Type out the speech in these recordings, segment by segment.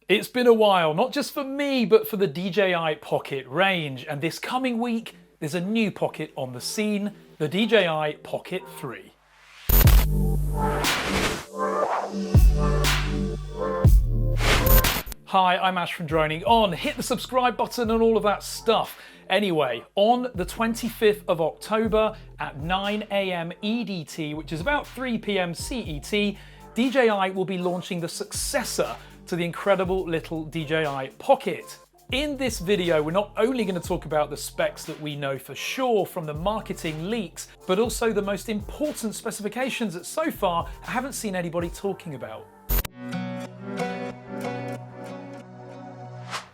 It's been a while, not just for me, but for the DJI Pocket range. And this coming week, there's a new Pocket on the scene, the DJI Pocket 3. Hi, I'm Ash from DroningON. Hit the subscribe button and all of that stuff. Anyway, on the 25th of October at 9 AM EDT, which is about 3 PM CET, DJI will be launching the successor to the incredible little DJI Pocket. In this video, we're not only going to talk about the specs that we know for sure from the marketing leaks, but also the most important specifications that so far I haven't seen anybody talking about.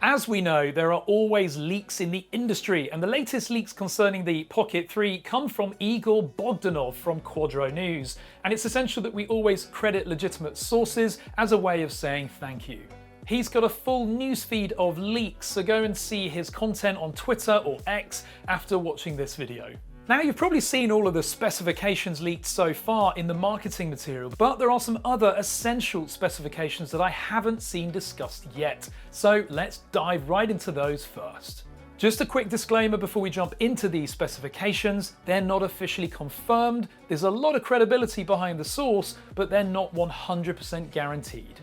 As we know, there are always leaks in the industry, and the latest leaks concerning the Pocket 3 come from Igor Bogdanov from Quadro News, and it's essential that we always credit legitimate sources as a way of saying thank you. He's got a full newsfeed of leaks, so go and see his content on Twitter or X after watching this video. Now, you've probably seen all of the specifications leaked so far in the marketing material, but there are some other essential specifications that I haven't seen discussed yet. So let's dive right into those first. Just a quick disclaimer before we jump into these specifications: they're not officially confirmed. There's a lot of credibility behind the source, but they're not 100% guaranteed.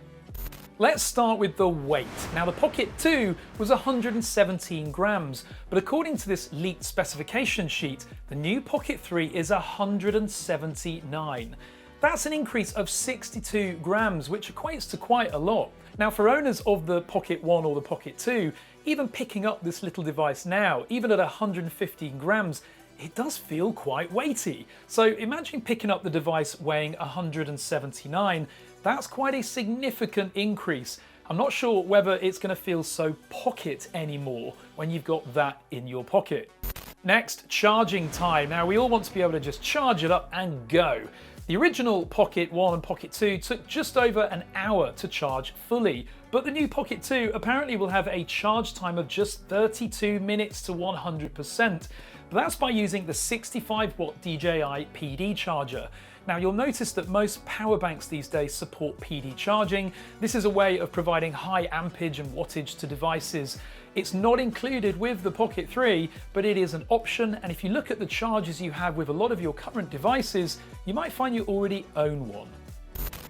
Let's start with the weight. Now, the Pocket 2 was 117 grams, but according to this leaked specification sheet, the new Pocket 3 is 179. That's an increase of 62 grams, which equates to quite a lot. Now, for owners of the Pocket 1 or the Pocket 2, even picking up this little device now, even at 115 grams, it does feel quite weighty. So imagine picking up the device weighing 179. That's quite a significant increase. I'm not sure whether it's going to feel so pocket anymore when you've got that in your pocket. Next, charging time. Now, we all want to be able to just charge it up and go. The original Pocket 1 and Pocket 2 took just over an hour to charge fully, but the new Pocket 2 apparently will have a charge time of just 32 minutes to 100%. That's by using the 65-watt DJI PD charger. Now, you'll notice that most power banks these days support PD charging. This is a way of providing high ampage and wattage to devices. It's not included with the Pocket 3, but it is an option, and if you look at the chargers you have with a lot of your current devices, you might find you already own one.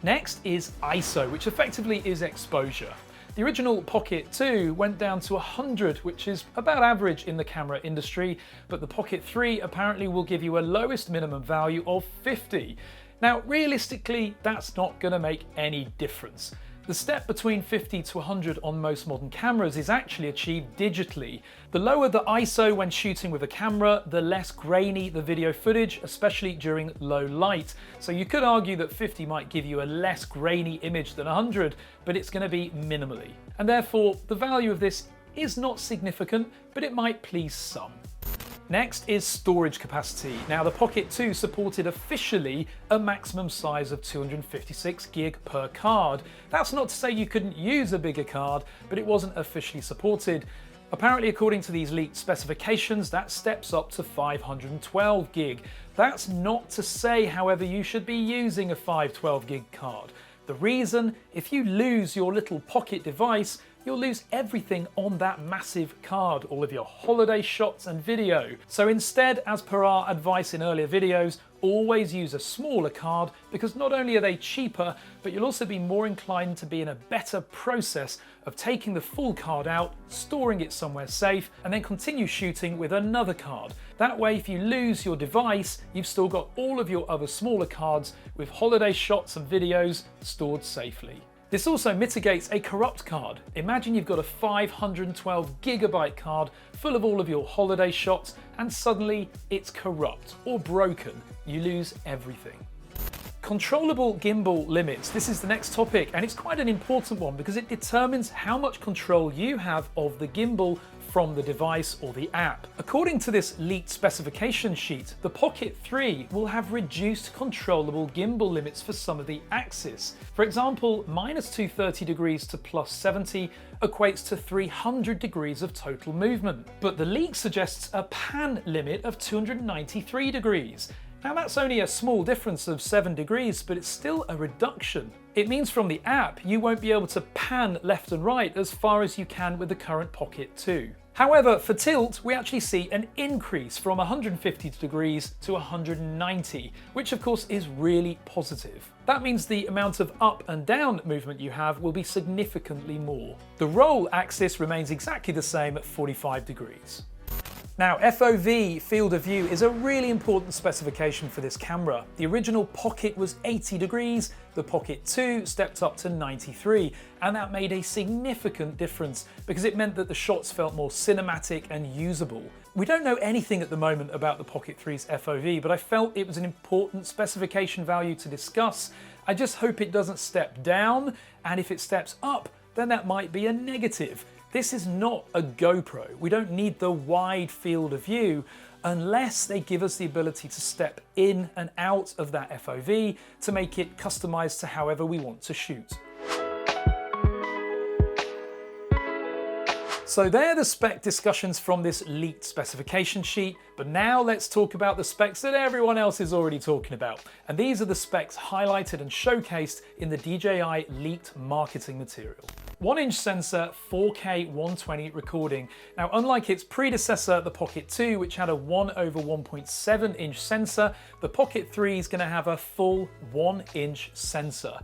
Next is ISO, which effectively is exposure. The original Pocket 2 went down to 100, which is about average in the camera industry, but the Pocket 3 apparently will give you a lowest minimum value of 50. Now, realistically, that's not going to make any difference. The step between 50 to 100 on most modern cameras is actually achieved digitally. The lower the ISO when shooting with a camera, the less grainy the video footage, especially during low light. So you could argue that 50 might give you a less grainy image than 100, but it's going to be minimally. And therefore, the value of this is not significant, but it might please some. Next is storage capacity. Now, the Pocket 2 supported officially a maximum size of 256 gig per card. That's not to say you couldn't use a bigger card, but it wasn't officially supported. Apparently, according to these leaked specifications, that steps up to 512 gig. That's not to say, however, you should be using a 512 gig card. The reason, if you lose your little Pocket device, you'll lose everything on that massive card, all of your holiday shots and video. So instead, as per our advice in earlier videos, always use a smaller card, because not only are they cheaper, but you'll also be more inclined to be in a better process of taking the full card out, storing it somewhere safe, and then continue shooting with another card. That way, if you lose your device, you've still got all of your other smaller cards with holiday shots and videos stored safely. This also mitigates a corrupt card. Imagine you've got a 512 gigabyte card full of all of your holiday shots, and suddenly it's corrupt or broken. You lose everything. Controllable gimbal limits. This is the next topic, and it's quite an important one because it determines how much control you have of the gimbal from the device or the app. According to this leaked specification sheet, the Pocket 3 will have reduced controllable gimbal limits for some of the axes. For example, minus 230 degrees to plus 70 equates to 300 degrees of total movement. But the leak suggests a pan limit of 293 degrees. Now, that's only a small difference of 7 degrees, but it's still a reduction. It means from the app, you won't be able to pan left and right as far as you can with the current Pocket 2. However, for tilt, we actually see an increase from 150 degrees to 190, which of course is really positive. That means the amount of up and down movement you have will be significantly more. The roll axis remains exactly the same at 45 degrees. Now, FOV, field of view, is a really important specification for this camera. The original Pocket was 80 degrees, the Pocket 2 stepped up to 93, and that made a significant difference because it meant that the shots felt more cinematic and usable. We don't know anything at the moment about the Pocket 3's FOV, but I felt it was an important specification value to discuss. I just hope it doesn't step down, and if it steps up, then that might be a negative. This is not a GoPro. We don't need the wide field of view unless they give us the ability to step in and out of that FOV to make it customized to however we want to shoot. So they're the spec discussions from this leaked specification sheet, but now let's talk about the specs that everyone else is already talking about. And these are the specs highlighted and showcased in the DJI leaked marketing material. 1-inch sensor, 4K 120 recording. Now, unlike its predecessor, the Pocket 2, which had a 1/1.7-inch sensor, the Pocket 3 is going to have a full 1-inch sensor.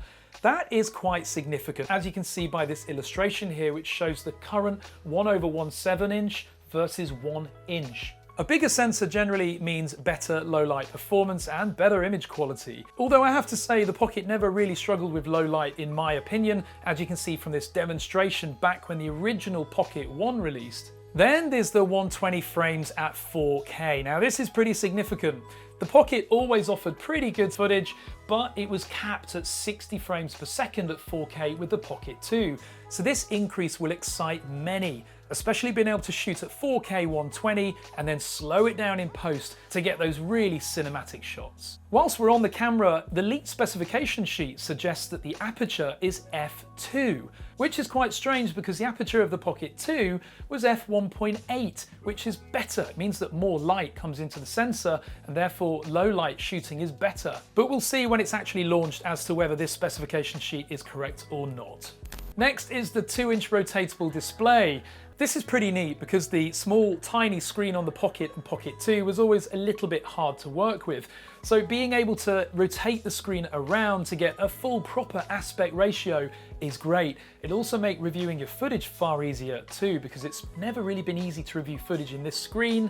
That is quite significant, as you can see by this illustration here, which shows the current 1/17-inch versus 1-inch. A bigger sensor generally means better low light performance and better image quality. Although I have to say the Pocket never really struggled with low light in my opinion, as you can see from this demonstration back when the original Pocket 1 released. Then there's the 120 frames at 4K. Now this is pretty significant. The Pocket always offered pretty good footage, but it was capped at 60 frames per second at 4K with the Pocket 2. So this increase will excite many, especially being able to shoot at 4K 120 and then slow it down in post to get those really cinematic shots. Whilst we're on the camera, the leaked specification sheet suggests that the aperture is f2, which is quite strange because the aperture of the Pocket 2 was f1.8, which is better. It means that more light comes into the sensor and therefore low light shooting is better. But we'll see when it's actually launched as to whether this specification sheet is correct or not. Next is the 2-inch rotatable display. This is pretty neat because the small, tiny screen on the Pocket and Pocket 2 was always a little bit hard to work with. So being able to rotate the screen around to get a full proper aspect ratio is great. It'll also make reviewing your footage far easier too, because it's never really been easy to review footage in this screen.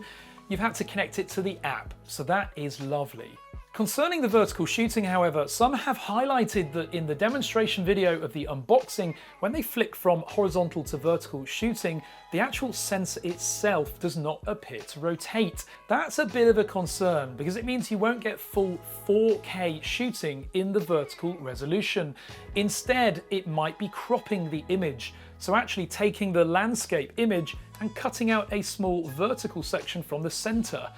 You've had to connect it to the app, so that is lovely. Concerning the vertical shooting, however, some have highlighted that in the demonstration video of the unboxing, when they flick from horizontal to vertical shooting, the actual sensor itself does not appear to rotate. That's a bit of a concern because it means you won't get full 4K shooting in the vertical resolution. Instead, it might be cropping the image. So actually taking the landscape image and cutting out a small vertical section from the center.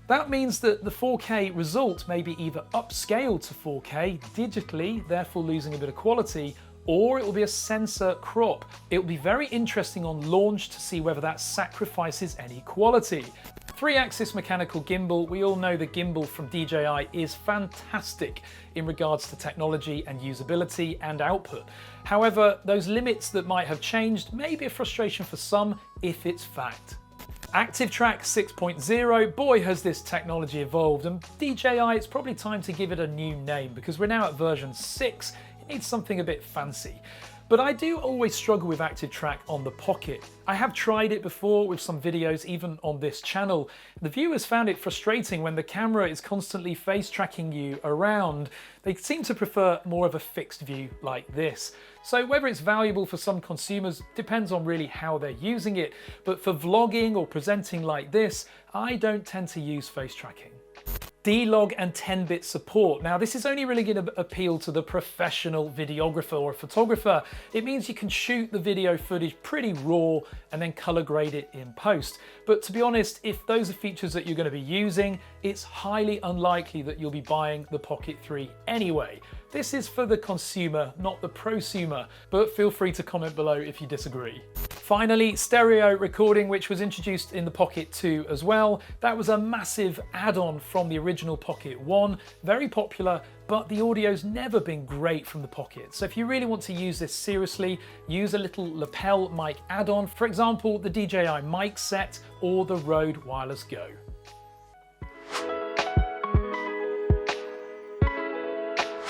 That means that the 4K result may be either upscaled to 4K digitally, therefore losing a bit of quality, or it will be a sensor crop. It will be very interesting on launch to see whether that sacrifices any quality. 3-axis mechanical gimbal, we all know the gimbal from DJI is fantastic in regards to technology and usability and output. However, those limits that might have changed may be a frustration for some if it's fact. ActiveTrack 6.0, boy has this technology evolved, and DJI, it's probably time to give it a new name because we're now at version 6, it needs something a bit fancy. But I do always struggle with ActiveTrack on the Pocket. I have tried it before with some videos, even on this channel. The viewers found it frustrating when the camera is constantly face tracking you around. They seem to prefer more of a fixed view like this. So whether it's valuable for some consumers depends on really how they're using it. But for vlogging or presenting like this, I don't tend to use face tracking. D-Log and 10-bit support. Now this is only really going to appeal to the professional videographer or photographer. It means you can shoot the video footage pretty raw and then color grade it in post. But to be honest, if those are features that you're going to be using, it's highly unlikely that you'll be buying the Pocket 3 anyway. This is for the consumer, not the prosumer, but feel free to comment below if you disagree. Finally, stereo recording, which was introduced in the Pocket 2 as well. That was a massive add-on from the original Pocket 1, very popular, but the audio's never been great from the Pocket. So if you really want to use this seriously, use a little lapel mic add-on, for example, the DJI Mic Set or the Rode Wireless Go.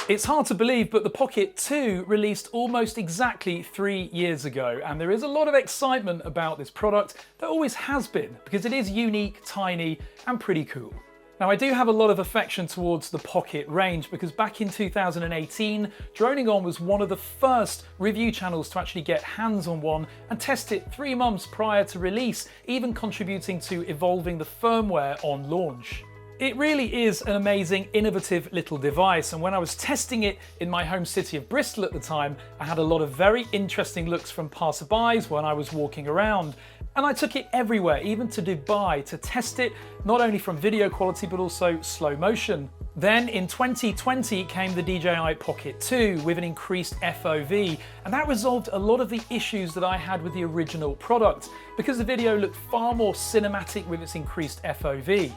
It's hard to believe, but the Pocket 2 released almost exactly 3 years ago, and there is a lot of excitement about this product. There always has been, because it is unique, tiny, and pretty cool. Now, I do have a lot of affection towards the Pocket range because back in 2018, DroningON was one of the first review channels to actually get hands on one and test it 3 months prior to release, even contributing to evolving the firmware on launch. It really is an amazing, innovative little device, and when I was testing it in my home city of Bristol at the time, I had a lot of very interesting looks from passerbys when I was walking around. And I took it everywhere, even to Dubai, to test it, not only from video quality, but also slow motion. Then in 2020 came the DJI Pocket 2 with an increased FOV, and that resolved a lot of the issues that I had with the original product, because the video looked far more cinematic with its increased FOV.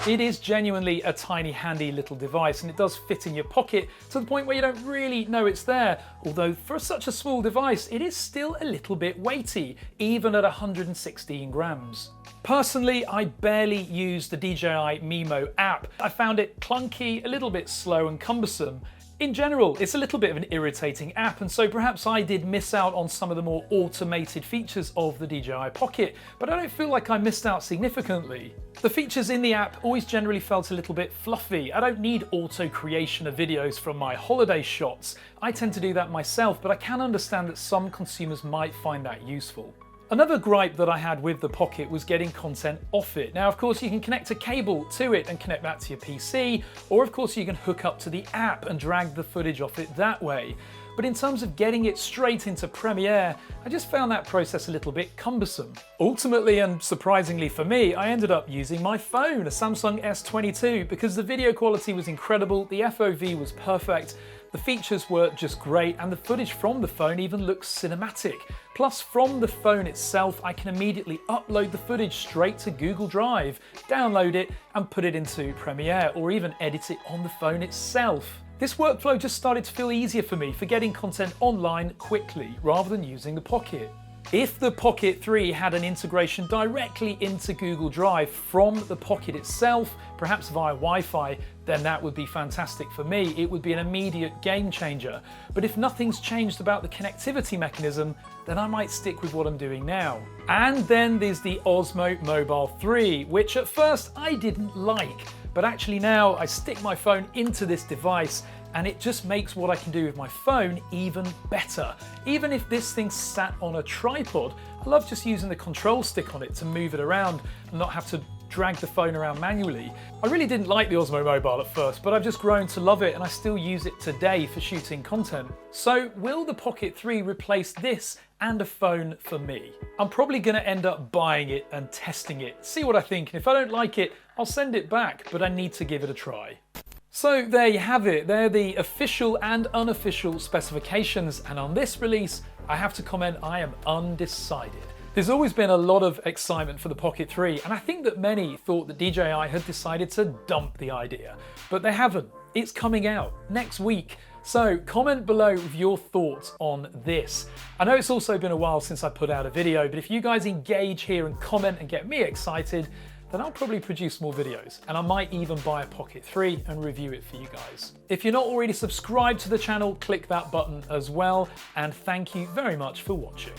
It is genuinely a tiny, handy little device, and it does fit in your pocket to the point where you don't really know it's there. Although for such a small device, it is still a little bit weighty, even at 116 grams. Personally, I barely use the DJI Mimo app. I found it clunky, a little bit slow and cumbersome. In general, it's a little bit of an irritating app, and so perhaps I did miss out on some of the more automated features of the DJI Pocket, but I don't feel like I missed out significantly. The features in the app always generally felt a little bit fluffy. I don't need auto creation of videos from my holiday shots. I tend to do that myself, but I can understand that some consumers might find that useful. Another gripe that I had with the Pocket was getting content off it. Now, of course, you can connect a cable to it and connect that to your PC, or of course you can hook up to the app and drag the footage off it that way. But in terms of getting it straight into Premiere, I just found that process a little bit cumbersome. Ultimately, and surprisingly for me, I ended up using my phone, a Samsung S22, because the video quality was incredible, the FOV was perfect, the features were just great, and the footage from the phone even looks cinematic. Plus, from the phone itself, I can immediately upload the footage straight to Google Drive, download it, and put it into Premiere, or even edit it on the phone itself. This workflow just started to feel easier for me for getting content online quickly, rather than using the Pocket. If the Pocket 3 had an integration directly into Google Drive from the Pocket itself, perhaps via Wi-Fi, then that would be fantastic for me. It would be an immediate game changer. But if nothing's changed about the connectivity mechanism, then I might stick with what I'm doing now. And then there's the Osmo Mobile 3, which at first I didn't like, but actually now I stick my phone into this device and it just makes what I can do with my phone even better. Even if this thing sat on a tripod, I love just using the control stick on it to move it around and not have to drag the phone around manually. I really didn't like the Osmo Mobile at first, but I've just grown to love it and I still use it today for shooting content. So will the Pocket 3 replace this and a phone for me? I'm probably gonna end up buying it and testing it, see what I think, and if I don't like it, I'll send it back, but I need to give it a try. So there you have it, they're the official and unofficial specifications, and on this release, I have to comment I am undecided. There's always been a lot of excitement for the Pocket 3, and I think that many thought that DJI had decided to dump the idea, but they haven't. It's coming out next week. So comment below with your thoughts on this. I know it's also been a while since I put out a video, but if you guys engage here and comment and get me excited, then I'll probably produce more videos, and I might even buy a Pocket 3 and review it for you guys. If you're not already subscribed to the channel, click that button as well, and thank you very much for watching.